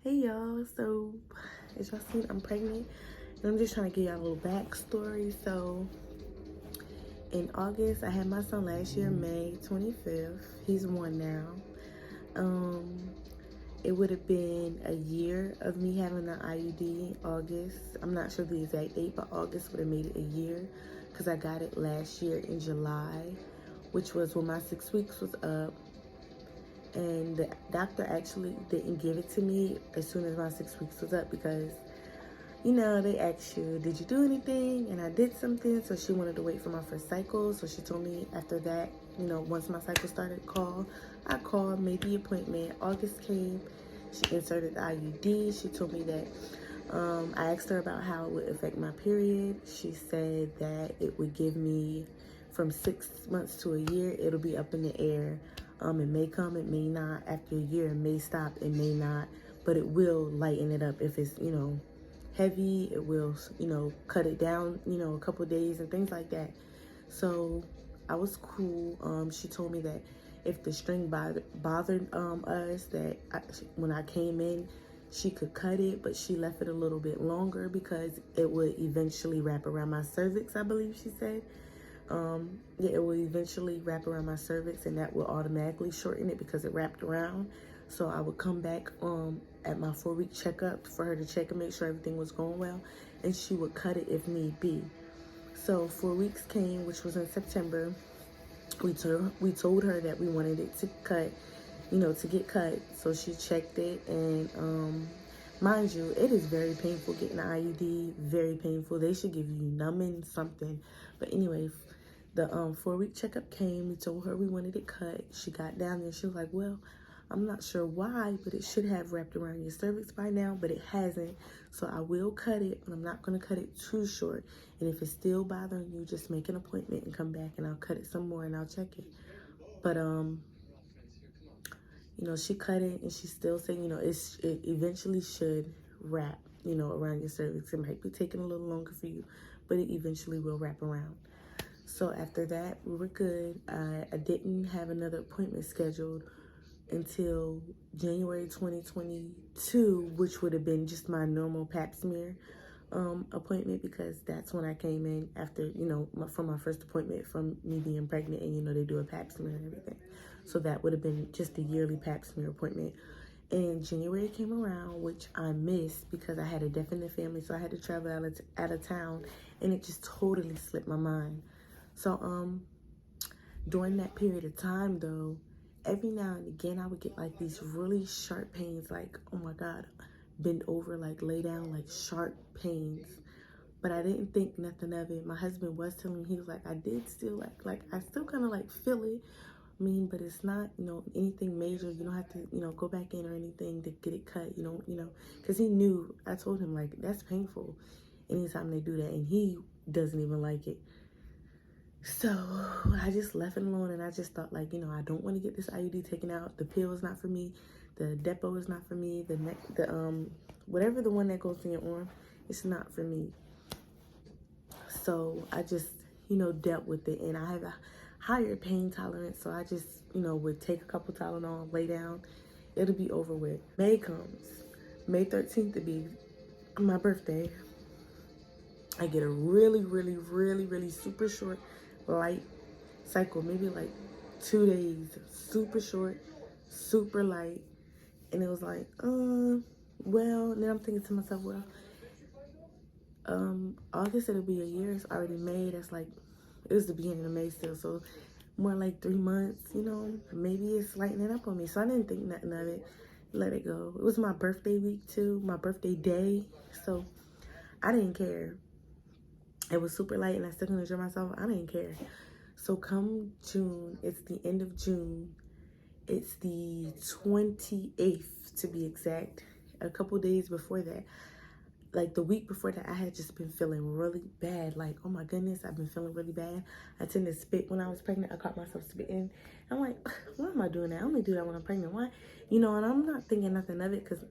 Hey y'all, so as y'all seen, I'm pregnant and I'm just trying to give y'all a little backstory. So in August, I had my son last year, May 25th. He's 1 now. Um, it would have been a year of me having the IUD, August. I'm not sure the exact date, but August would have made it a year because I got it last year in July, which was when my 6 weeks was up. And the doctor actually didn't give it to me as soon as my 6 weeks was up because, they ask you, did you do anything? And I did something, so she wanted to wait for my first cycle. So she told me after that, once my cycle started, call. I called, made the appointment. August came, she inserted the IUD. She told me that, I asked her about how it would affect my period. She said that it would give me from 6 months to a year. It'll be up in the air. It may come, it may not. After a year, it may stop, it may not. But it will lighten it up if it's, heavy. It will, cut it down, a couple days and things like that. So I was cool. She told me that if the string bothered us, that when I came in, she could cut it, but she left it a little bit longer because it would eventually wrap around my cervix, I believe she said. Yeah, it will eventually wrap around my cervix, and that will automatically shorten it because it wrapped around. So I would come back at my 4-week checkup for her to check and make sure everything was going well, and she would cut it if need be. So 4 weeks came, which was in September. We told her that we wanted it to cut, to get cut. So she checked it, and mind you, it is very painful getting an IUD. Very painful. They should give you numbing something. But anyway, the 4-week checkup came. We told her we wanted it cut. She got down there. She was like, well, I'm not sure why, but it should have wrapped around your cervix by now, but it hasn't. So I will cut it, but I'm not going to cut it too short. And if it's still bothering you, just make an appointment and come back, and I'll cut it some more and I'll check it. But she cut it, and she still said, it eventually should wrap, around your cervix. It might be taking a little longer for you, but it eventually will wrap around. So after that, we were good. I didn't have another appointment scheduled until January 2022, which would have been just my normal pap smear appointment, because that's when I came in after, from my first appointment from me being pregnant, and, they do a pap smear and everything. So that would have been just a yearly pap smear appointment. And January came around, which I missed because I had a death in the family, so I had to travel out of town, and it just totally slipped my mind. So during that period of time, though, every now and again I would get like these really sharp pains, like, oh my God, bend over, like lay down, like sharp pains. But I didn't think nothing of it. My husband was telling me, he was like, I did still like I still kind of like feel it. But it's not, anything major. You don't have to, go back in or anything to get it cut. Because he knew, I told him, like, that's painful anytime they do that, and he doesn't even like it. So I just left it alone, and I just thought, like, I don't want to get this IUD taken out. The pill is not for me. The depot is not for me. Whatever the one that goes in your arm, it's not for me. So I just, dealt with it, and I have a higher pain tolerance, so I just, would take a couple Tylenol, lay down, it'll be over with. May comes, May 13th to be my birthday. I get a really, really, really, really super short, light cycle, maybe like 2 days, super short, super light, and it was like, well, and then I'm thinking to myself, well, August, it'll be a year. It's already May. That's like, it was the beginning of May still, so more like 3 months, maybe it's lightening up on me. So I didn't think nothing of it, let it go. It was my birthday week too, my birthday day, so I didn't care. It was super light, and I still couldn't enjoy myself. I didn't care. So come June, it's the end of June, it's the 28th to be exact. A couple days before that, like the week before that, I had just been feeling really bad. Like, oh my goodness, I've been feeling really bad. I tend to spit when I was pregnant. I caught myself spitting. I'm like, why am I doing that? I only do that when I'm pregnant. Why? And I'm not thinking nothing of it because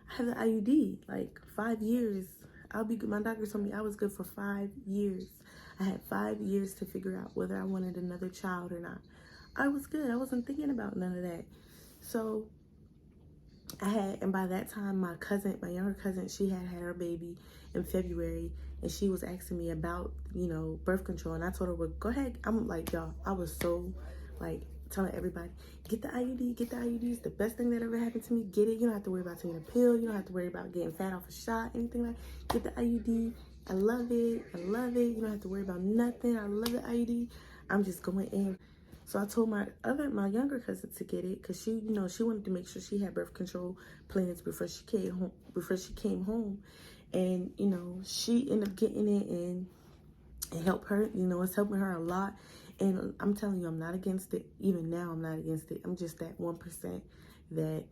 I have the IUD. Like 5 years. I'll be good. My doctor told me I was good for 5 years. I had 5 years to figure out whether I wanted another child or not. I was good. I wasn't thinking about none of that. So and by that time, my younger cousin, she had her baby in February, and she was asking me about, birth control. And I told her, well, go ahead. I'm like, y'all, I was so, like, telling everybody, get the IUD, get the IUD. It's the best thing that ever happened to me. Get it. You don't have to worry about taking a pill. You don't have to worry about getting fat off a shot, anything like that. Get the IUD. I love it. I love it. You don't have to worry about nothing. I love the IUD. I'm just going in. So I told my younger cousin to get it because she, she wanted to make sure she had birth control plans before she came home. And, she ended up getting it, and it helped her. It's helping her a lot. And I'm telling you, I'm not against it. Even now, I'm not against it. I'm just that 1% that.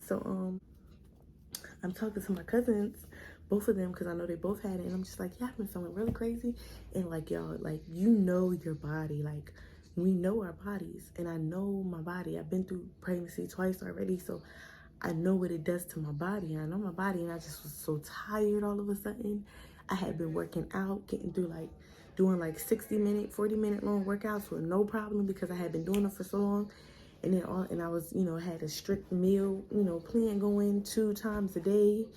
So, I'm talking to my cousins, both of them, because I know they both had it. And I'm just like, yeah, I've been feeling really crazy. And like, y'all, like, your body. Like, we know our bodies. And I know my body. I've been through pregnancy twice already. So I know what it does to my body. And I know my body. And I just was so tired all of a sudden. I had been working out, getting through doing 60-minute, 40-minute long workouts with no problem because I had been doing it for so long. And then I was, had a strict meal, plan going 2 times a day,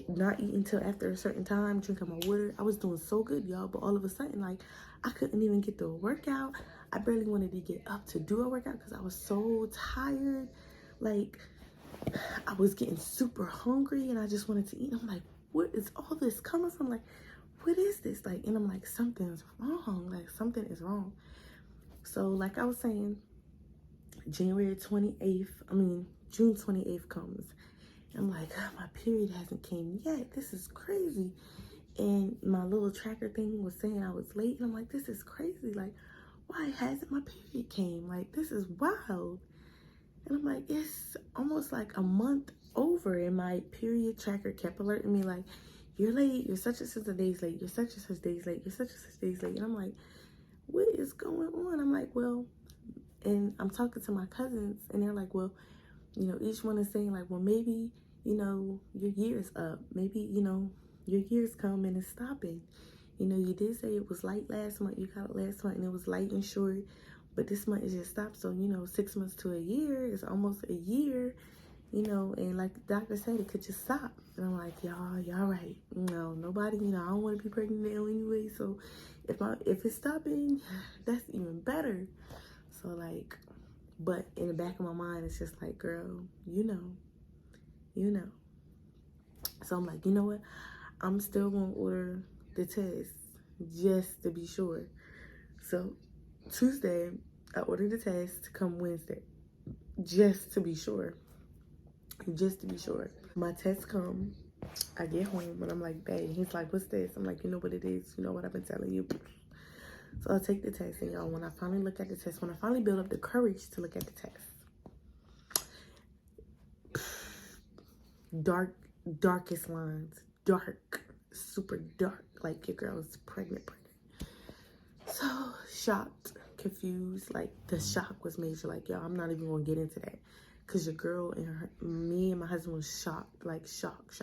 not eating till after a certain time, drinking my water. I was doing so good, y'all. But all of a sudden, I couldn't even get to a workout. I barely wanted to get up to do a workout because I was so tired. Like, I was getting super hungry and I just wanted to eat. I'm like, where is all this coming from? Like, what is this? Like, and I'm like, something's wrong. Like, something is wrong. So, like I was saying, June 28th comes. I'm like, my period hasn't came yet. This is crazy. And my little tracker thing was saying I was late. And I'm like, this is crazy. Like, why hasn't my period came? Like, this is wild. And I'm like, it's almost like a month over. And my period tracker kept alerting me like, you're late. You're such and such a days late. You're such and such days late. You're such and such days late. And I'm like, what is going on? I'm like, well, and I'm talking to my cousins and they're like, well, each one is saying like, well, maybe, your year's up. Maybe, your year's come and it's stopping. You did say it was light last month. You got it last month and it was light and short. But this month it just stopped. So, 6 months to a year is almost a year, and like the doctor said, it could just stop. And I'm like, y'all right. Nobody, I don't want to be pregnant now anyway. So if it's stopping, that's even better. So like, but in the back of my mind, it's just like, girl, you know. So I'm like, you know what? I'm still going to order the test just to be sure. So Tuesday, I ordered the test to come Wednesday just to be sure. Just to be sure. My test come, I get home and I'm like, babe, he's like, what's this? I'm like, you know what it is? You know what I've been telling you? So I take the test, and y'all, when I finally look at the test, when I finally build up the courage to look at the test, darkest lines, dark, super dark, like your girl is pregnant. So shocked, confused, like the shock was major. Like, y'all, I'm not even gonna get into that because your girl and me and my husband was shocked, like shock.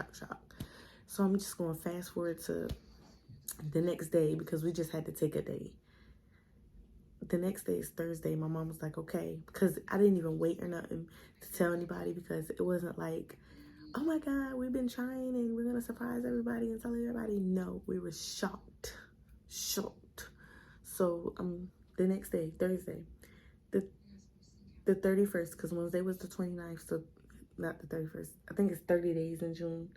So I'm just gonna fast forward to the next day because we just had to take a day. The next day is Thursday. My mom was like, okay, because I didn't even wait or nothing to tell anybody because it wasn't like, oh my God, we've been trying and we're going to surprise everybody and tell everybody. No, we were shocked. So the next day, Thursday, the 31st, because Wednesday was the 29th, so not the 31st. I think it's 30 days in June.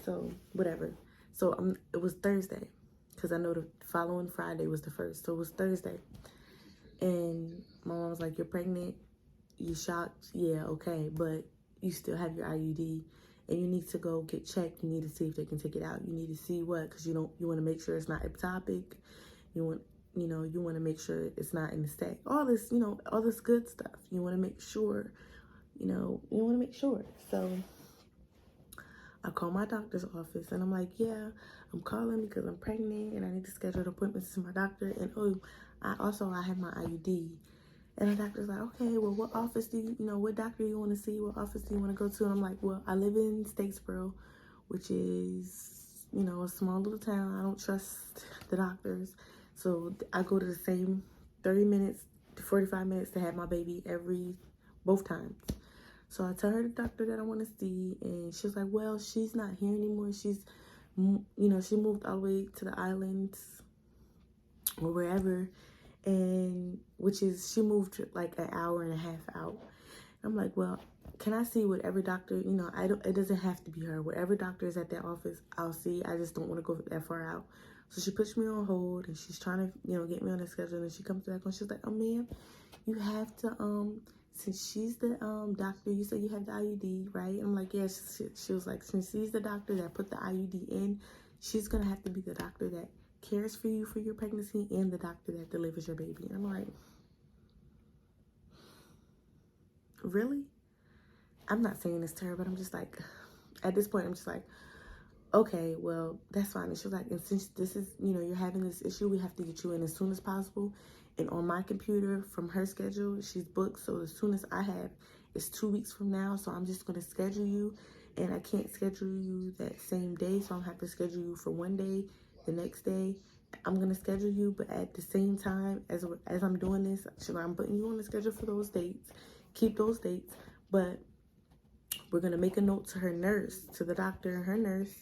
So whatever. So it was Thursday. Because I know the following Friday was the 1st. So it was Thursday. And my mom was like, you're pregnant? You shocked? Yeah, okay. But you still have your IUD. And you need to go get checked. You need to see if they can take it out. You need to see what? Because you want to make sure it's not ectopic. You want to make sure it's not in the sac. All this, all this good stuff. You want to make sure, you want to make sure. So I call my doctor's office and I'm like, yeah, I'm calling because I'm pregnant and I need to schedule appointments to my doctor. And I have my IUD. And the doctor's like, okay, well, what office what doctor you want to see? What office do you want to go to? And I'm like, well, I live in Statesboro, which is, a small little town. I don't trust the doctors. So I go to the same 30 minutes to 45 minutes to have my baby both times. So I tell her the doctor that I want to see, and she was like, well, she's not here anymore. She's, you know, she moved all the way to the islands or wherever, and which is, she moved like an hour and a half out. I'm like, well, can I see whatever doctor, you know, it doesn't have to be her. Whatever doctor is at that office, I'll see. I just don't want to go that far out. So she puts me on hold, and she's trying to, you know, get me on the schedule, and she comes back and she's like, oh, ma'am, you have to, since she's the doctor, you said you have the IUD, right? I'm like, yeah. She was like, since she's the doctor that put the IUD in, she's going to have to be the doctor that cares for you for your pregnancy and the doctor that delivers your baby. And I'm like, really? I'm not saying this to her, but I'm just like, at this point, I'm just like, okay, well, that's fine. And she was like, and since this is, you know, you're having this issue, we have to get you in as soon as possible. And on my computer, from her schedule, she's booked. So as soon as I have, it's 2 weeks from now. So I'm just going to schedule you. And I can't schedule you that same day. So I'm going to have to schedule you for one day. The next day, I'm going to schedule you. But at the same time, as I'm doing this, I'm putting you on the schedule for those dates. Keep those dates. But we're going to make a note to her nurse, to the doctor and her nurse,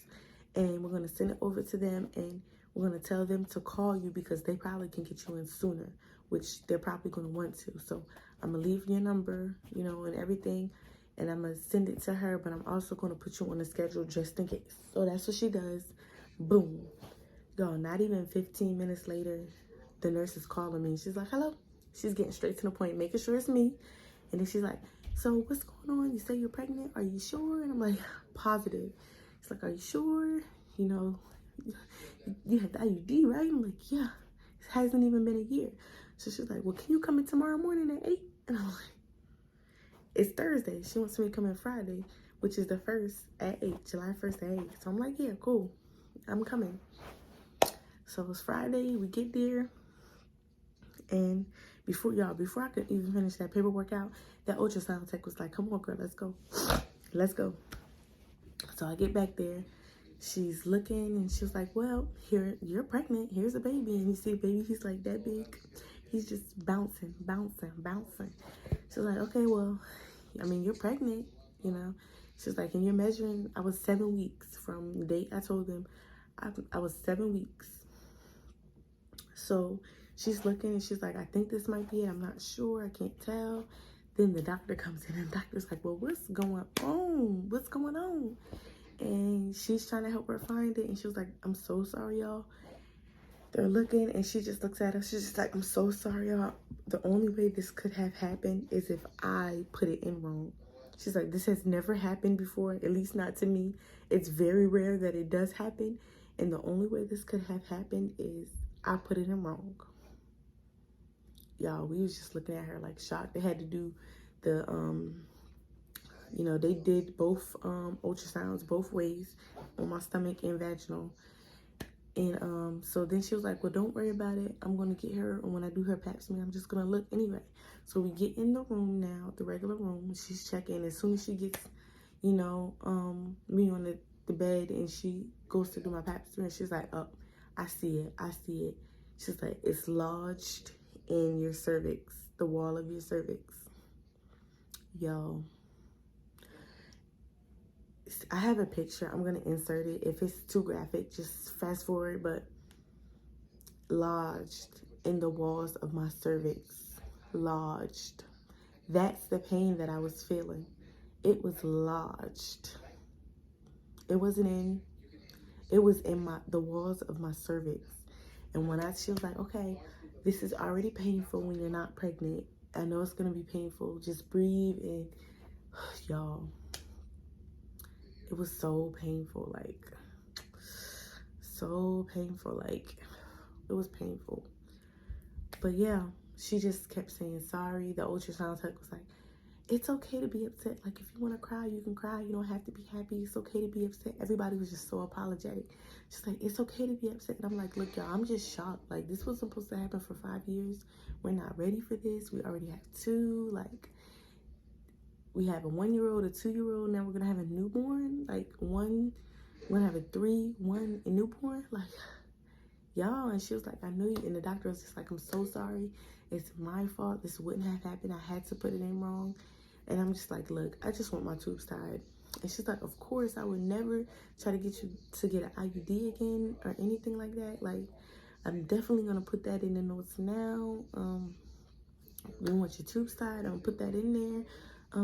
and we're going to send it over to them, and we're going to tell them to call you because they probably can get you in sooner, which they're probably going to want to. So I'm going to leave your number, you know, and everything, and I'm going to send it to her, but I'm also going to put you on the schedule just in case. So that's what she does. Boom. Y'all, not even 15 minutes later, the nurse is calling me. She's like, hello. She's getting straight to the point, making sure it's me. And then she's like, so what's going on? You say you're pregnant? Are you sure? And I'm like, positive. She's like, are you sure? You know, you have the IUD, right? I'm like, yeah. It hasn't even been a year. So she's like, well, can you come in tomorrow morning at 8? And I'm like, it's Thursday. She wants me to come in Friday, which is the 1st at 8, July 1st at 8. So I'm like, yeah, cool. I'm coming. So it's Friday. We get there. And before I could even finish that paperwork out, that ultrasound tech was like, come on, girl, let's go. Let's go. So I get back there. She's looking, and she was like, well, here, you're pregnant. Here's a baby. And you see, baby, he's like that big. He's just bouncing, bouncing, bouncing. She was like, okay, well, I mean, you're pregnant, you know. She was like, and you're measuring. I was 7 weeks from the date I told them. I was 7 weeks. So she's looking, and she's like, I think this might be it. I'm not sure. I can't tell. Then the doctor comes in, and the doctor's like, well, what's going on? What's going on? And she's trying to help her find it. And she was like, I'm so sorry, y'all. They're looking, and she just looks at us. She's just like, I'm so sorry, y'all. The only way this could have happened is if I put it in wrong. She's like, this has never happened before, at least not to me. It's very rare that it does happen. And the only way this could have happened is I put it in wrong. Y'all, we was just looking at her like shocked. They had to do the, you know, they did both ultrasounds both ways on my stomach and vaginal. And so then she was like, well, don't worry about it. I'm going to get her. And when I do her pap smear, I'm just going to look anyway. So we get in the room now, the regular room. She's checking. As soon as she gets, you know, me on the bed, and she goes to do my pap smear, she's like, oh, I see it. I see it. She's like, it's lodged in your cervix, the wall of your cervix. Yo, I have a picture. I'm going to insert it. If it's too graphic, just fast forward. But lodged in the walls of my cervix. Lodged. That's the pain that I was feeling. It was lodged. It wasn't in. It was in the walls of my cervix. And when she was like, okay, this is already painful when you're not pregnant. I know it's going to be painful. Just breathe. And y'all, it was so painful. Like, so painful. Like, it was painful. But yeah, she just kept saying sorry. The ultrasound tech was like, it's okay to be upset. Like, if you want to cry, you can cry. You don't have to be happy. It's okay to be upset. Everybody was just so apologetic. She's like, it's okay to be upset. And I'm like, look, y'all, I'm just shocked. Like, this was supposed to happen for 5 years. We're not ready for this. We already have 2. Like, we have a 1-year-old, a 2-year-old. Now we're going to have a newborn. Like, we're going to have a 3, 1, a newborn. Like, y'all. And she was like, I know you. And the doctor was just like, I'm so sorry. It's my fault. This wouldn't have happened. I had to put it in wrong. And I'm just like, look, I just want my tubes tied. And she's like, of course, I would never try to get you to get an IUD again or anything like that. Like, I'm definitely going to put that in the notes now. You want your tubes tied, I'm gonna put that in there.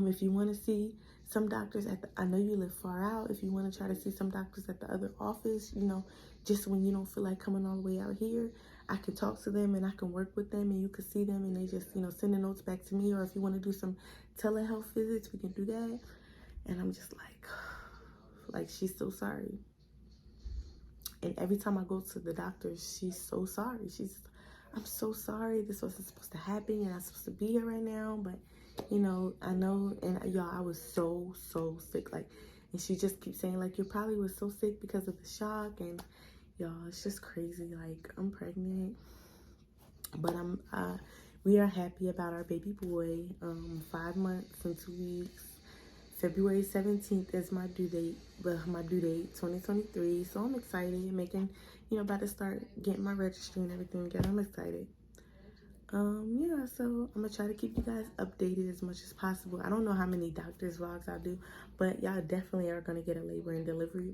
If you want to see some doctors I know you live far out. If you want to try to see some doctors at the other office, you know, just when you don't feel like coming all the way out here, I can talk to them and I can work with them and you can see them and they just, you know, send the notes back to me. Or if you want to do some telehealth visits, we can do that. And I'm just like she's so sorry. And every time I go to the doctor, she's so sorry. I'm so sorry. This wasn't supposed to happen. You're not supposed to be here right now. But, you know, I know. And y'all, I was so sick. Like, and she just keeps saying, like, you probably was so sick because of the shock. And y'all, it's just crazy. Like, I'm pregnant. But we are happy about our baby boy. 5 months and 2 weeks. February 17th is my due date, 2023. So I'm excited, making, you know, about to start getting my registry and everything together. I'm excited. Yeah, so I'm gonna try to keep you guys updated as much as possible. I don't know how many doctors vlogs I'll do, but y'all definitely are gonna get a labor and delivery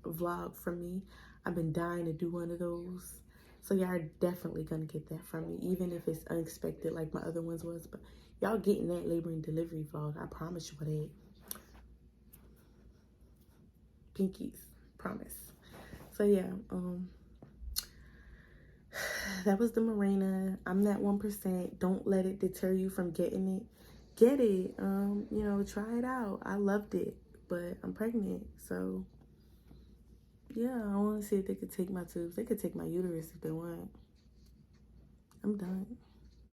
vlog from me. I've been dying to do one of those. So y'all are definitely gonna get that from me, even if it's unexpected like my other ones was. But y'all getting that labor and delivery vlog, I promise you that. Pinkies, promise. So yeah, that was the Mirena. I'm that 1%. Don't let it deter you from getting it. Get it. You know, try it out. I loved it, but I'm pregnant, so yeah, I want to see if they could take my tubes. They could take my uterus if they want. I'm done.